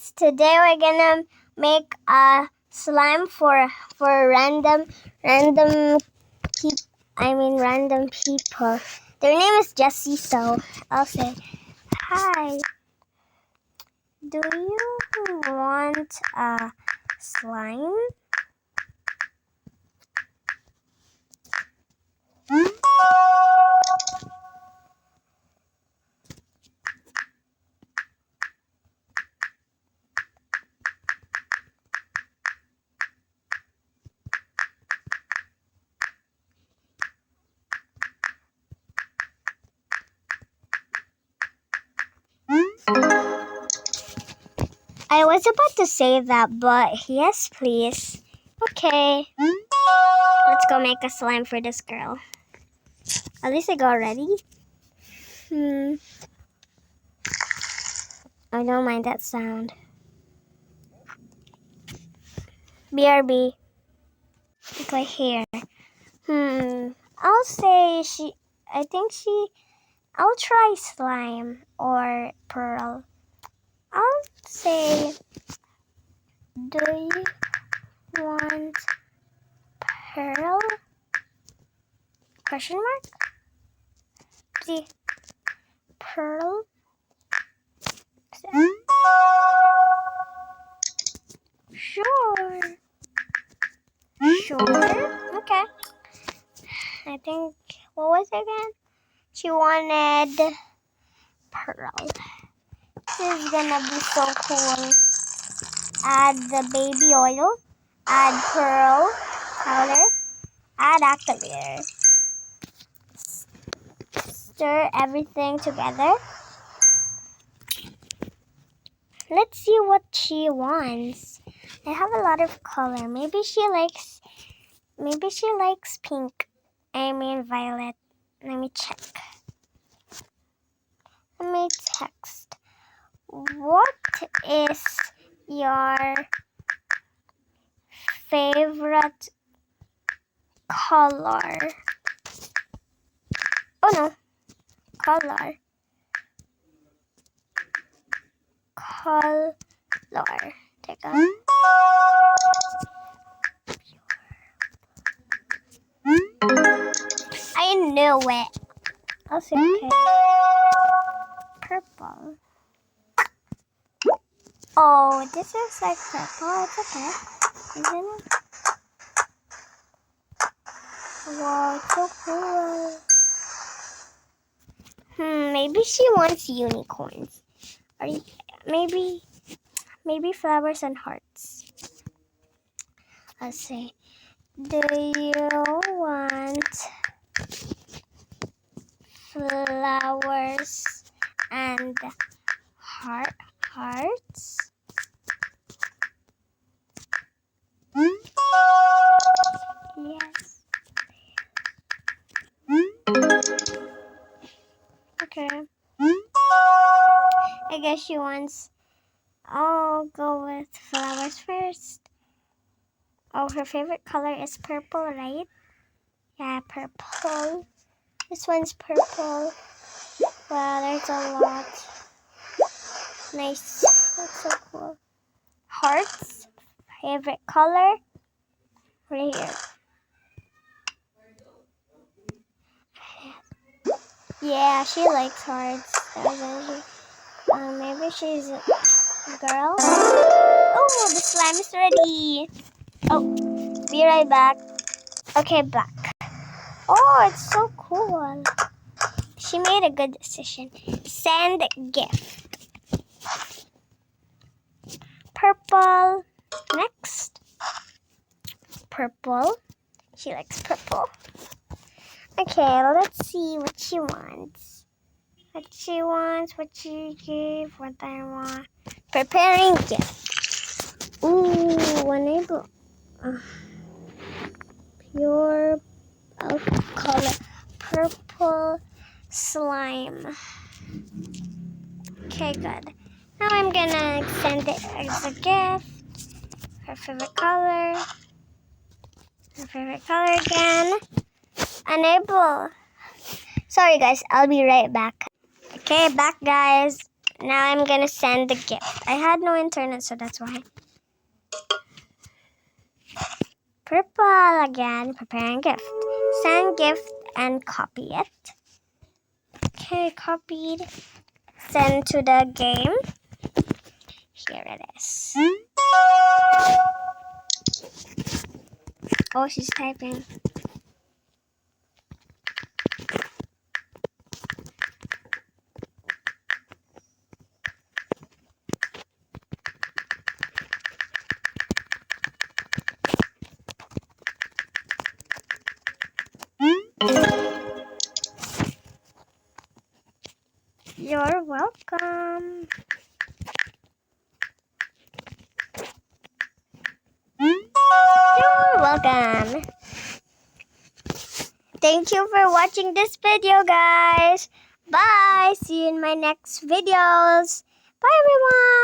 guys, today we're gonna make a slime for random people. Their name is Jessie, so I'll say hi. Do you want a slime? I was about to say that, but yes, please. Okay. Let's go make a slime for this girl. At least I got ready. I don't mind that sound. BRB. Okay, here. I'll say I'll try slime or pearl. I'll say, do you want pearl? Question mark? See, pearl? Sure. Okay. I think, what was it again? She wanted pearl. This is gonna be so cool. Add the baby oil. Add pearl powder. Add activator. Stir everything together. Let's see what she wants. I have a lot of color. Maybe she likes pink. I mean violet. Let me check. Let me text. What is your favorite color? Oh no. Color. Take a I knew it. I'll say okay. Purple. Oh, this is like purple. It's okay. Isn't it? Wow, it's so cool. Maybe she wants unicorns. Or maybe flowers and hearts. Let's see. Do you want flowers and hearts? Yes. Okay. I guess she wants. I'll go with flowers first. Oh, her favorite color is purple, right? Yeah, purple. This one's purple. Wow, there's a lot. Nice. That's so cool. Hearts. Favorite color. Right here. Yeah, she likes hearts. Maybe she's a girl. Oh, the slime is ready. Oh, be right back. Okay, back. Oh, it's so cool. She made a good decision. Send gift. Purple. Next. Purple. She likes purple. Okay, let's see what she wants. What she gave, what I want. Preparing gift. Ooh, enable. Pure color. Purple slime. Okay, good. Now I'm gonna send it as a gift. Her favorite color. Her favorite color again. Enable. Sorry guys, I'll be right back. Okay, back guys. Now I'm gonna send the gift. I had no internet, so that's why. Purple again. Preparing gift. Send gift and copy it. Okay, copied. Send to the game. Here it is. Oh, she's typing. You're welcome. You're welcome. Thank you for watching this video, guys. Bye. See you in my next videos. Bye, everyone.